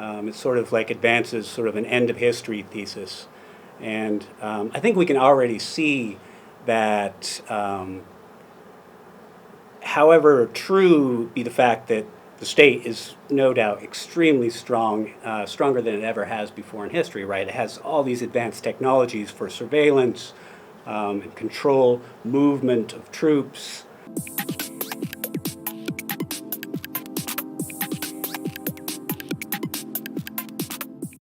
It sort of like advances sort of an end of history thesis. And I think we can already see that however true be the fact that the state is no doubt extremely strong, stronger than it ever has before in history, right? It has all these advanced technologies for surveillance and control, movement of troops.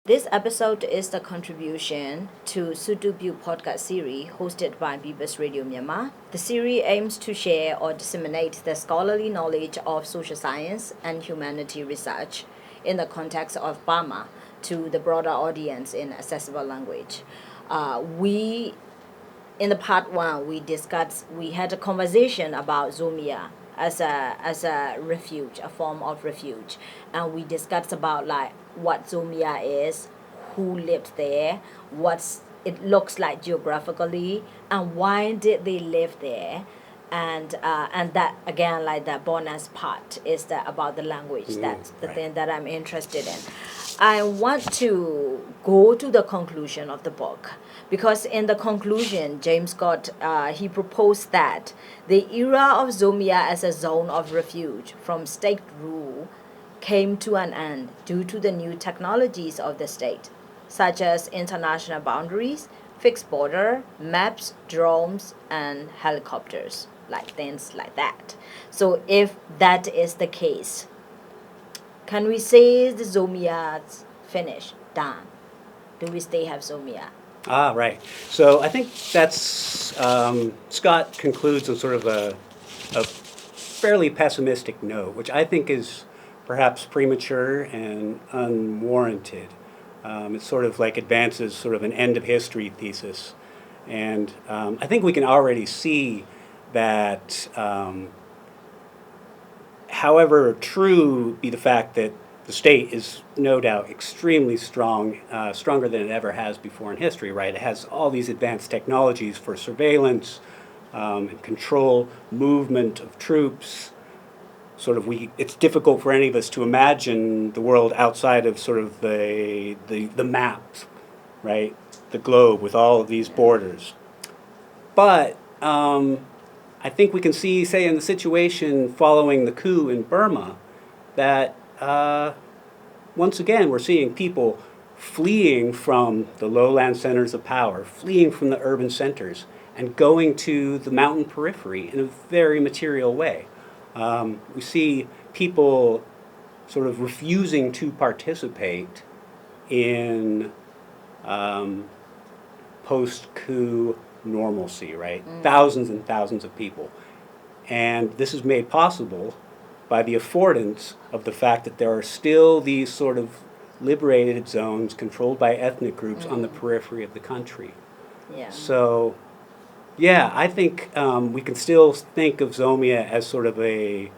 This episode is the contribution to SuTuPyu Podcast series hosted by Radio Myanmar. The series aims to share or disseminate the scholarly knowledge of social science and humanity research in the context of Burma to the broader audience in accessible language. In the part one, we had a conversation about Zomia as a refuge, a form of refuge, and we discussed about like what Zomia is, who lived there, what it looks like geographically, and why did they live there, and that again, like the bonus part is about the language. That's the thing that I'm interested in. I want to go to the conclusion of the book because in the conclusion, James Scott he proposed that the era of Zomia as a zone of refuge from state rule came to an end due to the new technologies of the state, such as international boundaries, fixed border, maps, drones, and helicopters, like things like that. So if that is the case, can we say the Zomia's finished, done? Do we still have Zomia? Ah, right. So I think that's, Scott concludes on sort of a fairly pessimistic note, which I think is perhaps premature and unwarranted. It sort of like advances sort of an end of history thesis. And I think we can already see that however true be the fact that the state is no doubt extremely strong, stronger than it ever has before in history, right? It has all these advanced technologies for surveillance and control, movement of troops. It's difficult for any of us to imagine the world outside of sort of the maps, right? The globe with all of these borders. But I think we can see, say, in the situation following the coup in Burma, that once again we're seeing people fleeing from the lowland centers of power, fleeing from the urban centers, and going to the mountain periphery in a very material way. We see people sort of refusing to participate in post-coup normalcy, right? Thousands and thousands of people. And this is made possible by the affordance of the fact that there are still these sort of liberated zones controlled by ethnic groups on the periphery of the country. Yeah. So, yeah, I think we can still think of Zomia as sort of a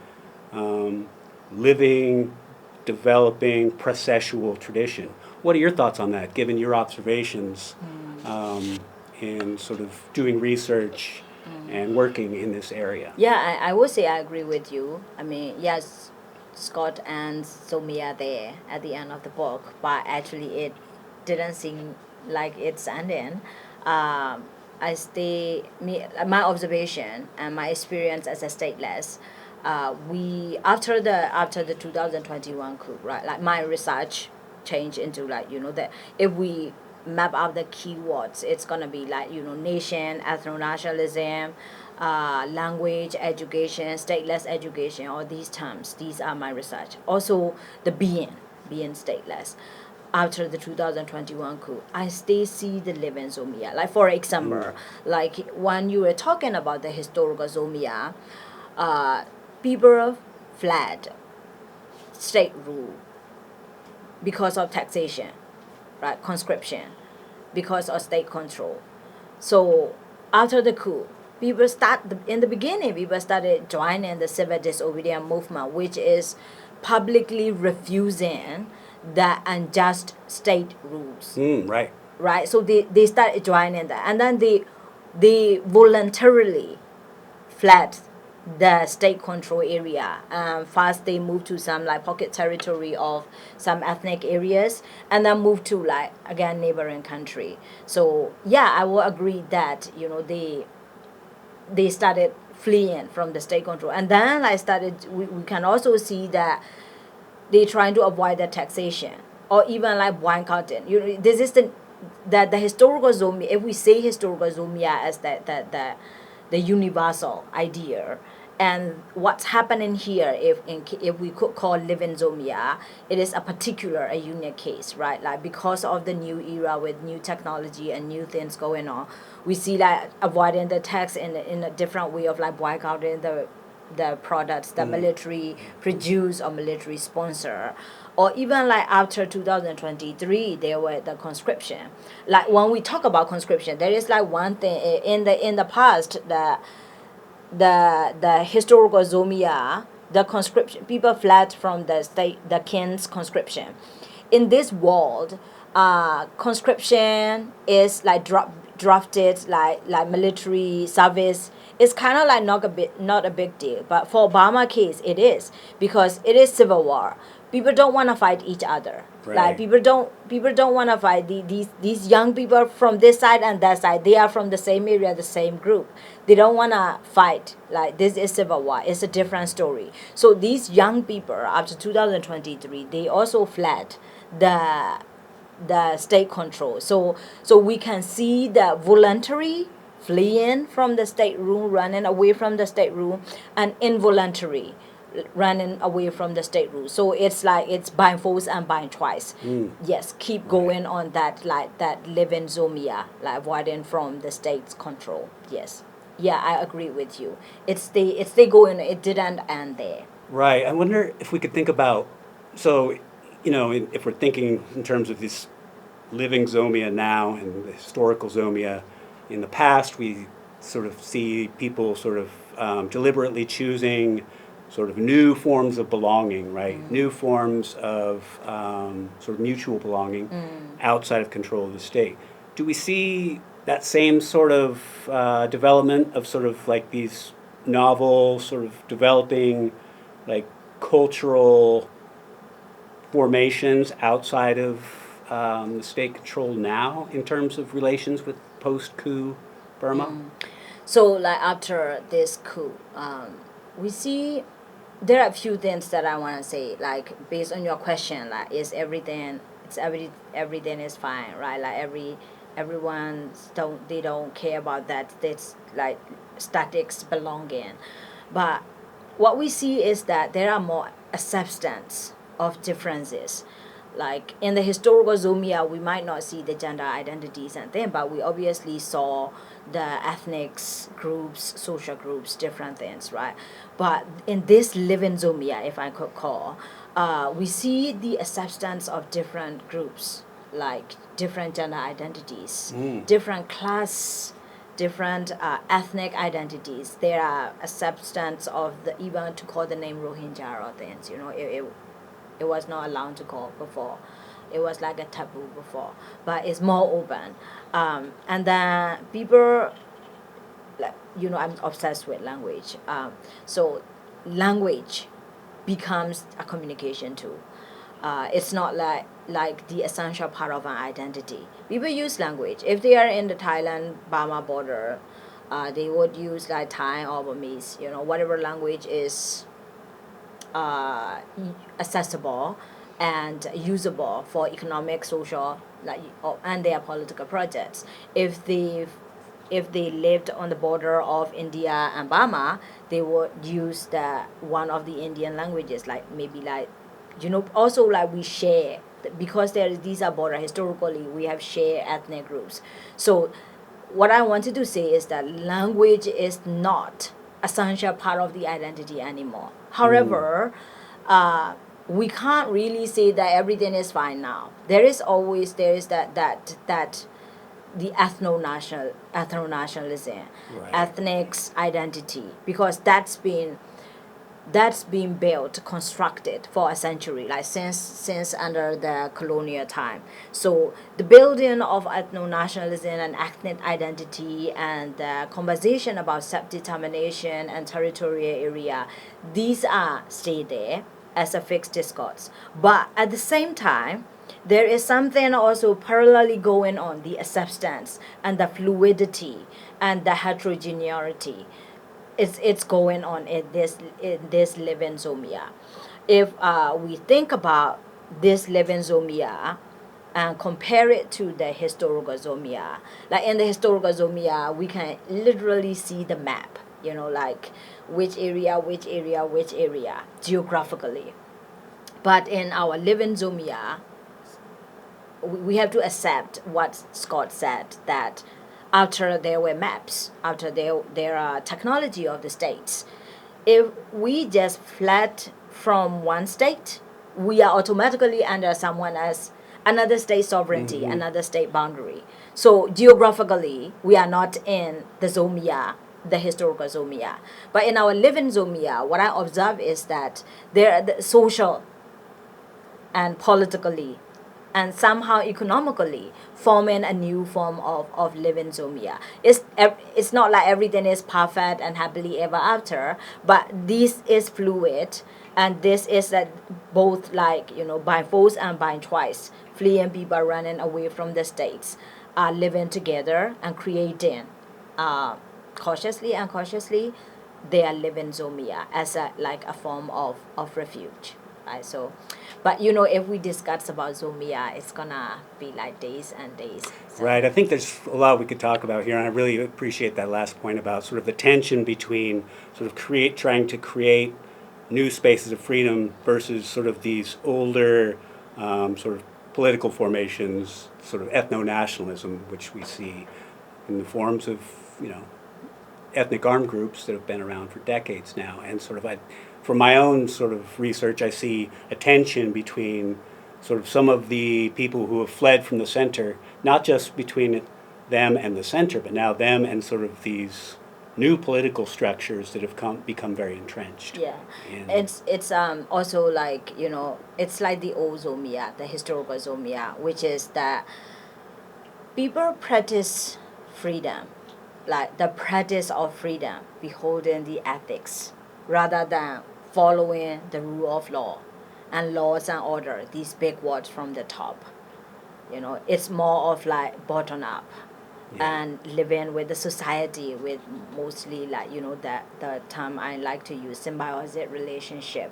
living, developing, processual tradition. What are your thoughts on that, given your observations in sort of doing research and working in this area? Yeah, I would say I agree with you. I mean, yes, Scott and Zomia there at the end of the book, but actually it didn't seem like it's ending. My observation and my experience as a stateless, we after the 2021 coup, right? Like my research changed into like that if we map out the keywords, it's gonna be like nation, ethno-nationalism, language, education, stateless education. All these terms, these are my research. Also, the being stateless. After the 2021 coup, I still see the living Zomia. Like for example, like when you were talking about the historical Zomia, people fled state rule because of taxation, right? Conscription, because of state control. So after the coup, in the beginning, people started joining the civil disobedience movement, which is publicly refusing the unjust state rules. Right. Right. So they started joining that, and then they voluntarily fled the state control area. First they moved to some like pocket territory of some ethnic areas, and then moved to like again neighboring country. So yeah, I will agree that they started fleeing from the state control, and then we can also see that they trying to avoid the taxation or even like boycotting. This is the historical Zomia. If we say historical Zomia as the universal idea, and what's happening here, if we could call living Zomia, it is a unique case, right? Like because of the new era with new technology and new things going on, we see like avoiding the tax in a different way of like boycotting the products the military produce or military sponsor, or even like after 2023 there were the conscription. Like when we talk about conscription, there is like one thing in the past, the historical Zomia, the conscription, people fled from the king's conscription. In this world, conscription is like drafted like military service. It's kind of like not a big deal, but for Obama case it is, because it is civil war. People don't want to fight each other. Right. Like people don't want to fight these young people from this side and that side. They are from the same area, the same group. They don't want to fight. Like this is civil war. It's a different story. So these young people after 2023, they also fled the state control. So we can see the voluntary fleeing from the state room, running away from the state room, and involuntary running away from the state room. So it's like it's by force and by choice. Yes, keep going on that living Zomia, like avoiding from the state's control. Yes, yeah, I agree with you. It's they going. It didn't end there. Right. I wonder if we could think about, so, if we're thinking in terms of this living Zomia now and the historical Zomia, in the past we sort of see people sort of deliberately choosing sort of new forms of belonging, right? New forms of sort of mutual belonging outside of control of the state. Do we see that same sort of development of sort of like these novel sort of developing like cultural formations outside of the state control now in terms of relations with post-coup Burma? So like after this coup, we see there are a few things that I want to say. Like based on your question, like everything is fine, right? Like everyone don't care about that. It's like statics belonging, but what we see is that there are more acceptance of differences. Like in the historical Zomia, we might not see the gender identities and things, but we obviously saw the ethnic groups, social groups, different things, right? But in this living Zomia, if I could call, we see the acceptance of different groups, like different gender identities, different class, different ethnic identities. There are acceptance of even to call the name Rohingya or things, it was not allowed to call before. It was like a taboo before, but it's more open. And then people, like, I'm obsessed with language. So language becomes a communication tool. It's not like the essential part of an identity. People use language. If they are in the Thailand-Burma border, they would use like Thai or Burmese, whatever language is accessible and usable for economic, social, and their political projects. If they lived on the border of India and Burma, they would use one of the Indian languages, like maybe like, also like we share, because these are border, historically we have shared ethnic groups. So what I wanted to say is that language is not essential part of the identity anymore. However, we can't really say that everything is fine now. There is that the ethno-nationalism, Right. ethnic identity, because that's been that's been built, constructed for a century, like since under the colonial time. So the building of ethno-nationalism and ethnic identity and the conversation about self-determination and territorial area, these are stay there as a fixed discourse. But at the same time, there is something also parallelly going on, the acceptance and the fluidity and the heterogeneity. It's going on in this living Zomia. If we think about this living Zomia and compare it to the historical Zomia, like in the historical Zomia, we can literally see the map, like which area geographically. But in our living Zomia, we have to accept what Scott said, that after there were maps, after there are technology of the states, if we just fled from one state, we are automatically under someone else, another state sovereignty, another state boundary. So geographically, we are not in the Zomia, the historical Zomia. But in our living Zomia, what I observe is that there are the social and politically and somehow economically forming a new form of living Zomia. It's not like everything is perfect and happily ever after, but this is fluid, and this is that both by force and by choice, fleeing people running away from the states are living together and creating cautiously and cautiously they are living Zomia as a form of refuge. Right? So, but if we discuss about Zomia, it's gonna be like days and days. So. Right. I think there's a lot we could talk about here, and I really appreciate that last point about sort of the tension between sort of trying to create new spaces of freedom versus sort of these older sort of political formations, sort of ethno-nationalism, which we see in the forms of ethnic armed groups that have been around for decades now, and sort of from my own sort of research, I see a tension between sort of some of the people who have fled from the center, not just between them and the center, but now them and sort of these new political structures that have become very entrenched. Yeah, it's also it's like the old Zomia, the historical Zomia, which is that people practice freedom, like the practice of freedom, beholding the ethics, rather than following the rule of law and laws and order, these big words from the top. It's more of like bottom up. Yeah. And living with the society with mostly the term I like to use, symbiotic relationship,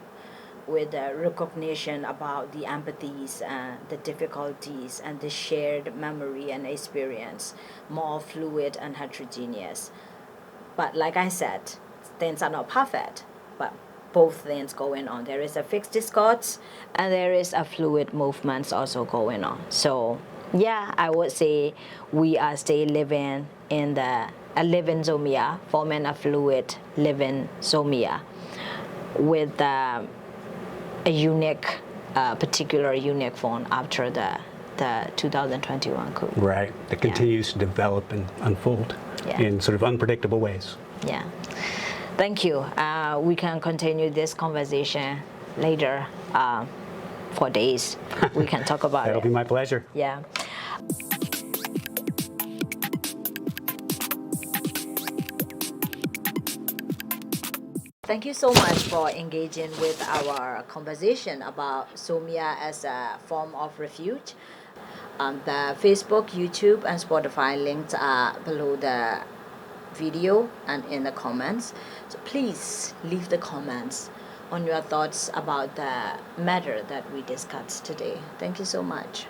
with the recognition about the empathies and the difficulties and the shared memory and experience, more fluid and heterogeneous. But like I said, things are not perfect, but both things going on. There is a fixed discourse and there is a fluid movements also going on. So yeah, I would say we are still living in a living Zomia, forming a fluid living Zomia with a unique, particular unique form after the 2021 coup. Right, that continues to develop and unfold in sort of unpredictable ways. Yeah. Thank you. We can continue this conversation later for days. We can talk about That'll be my pleasure. Yeah. Thank you so much for engaging with our conversation about Zomia as a form of refuge. The Facebook, YouTube, and Spotify links are below the video and in the comments. So please leave the comments on your thoughts about the matter that we discussed today. Thank you so much.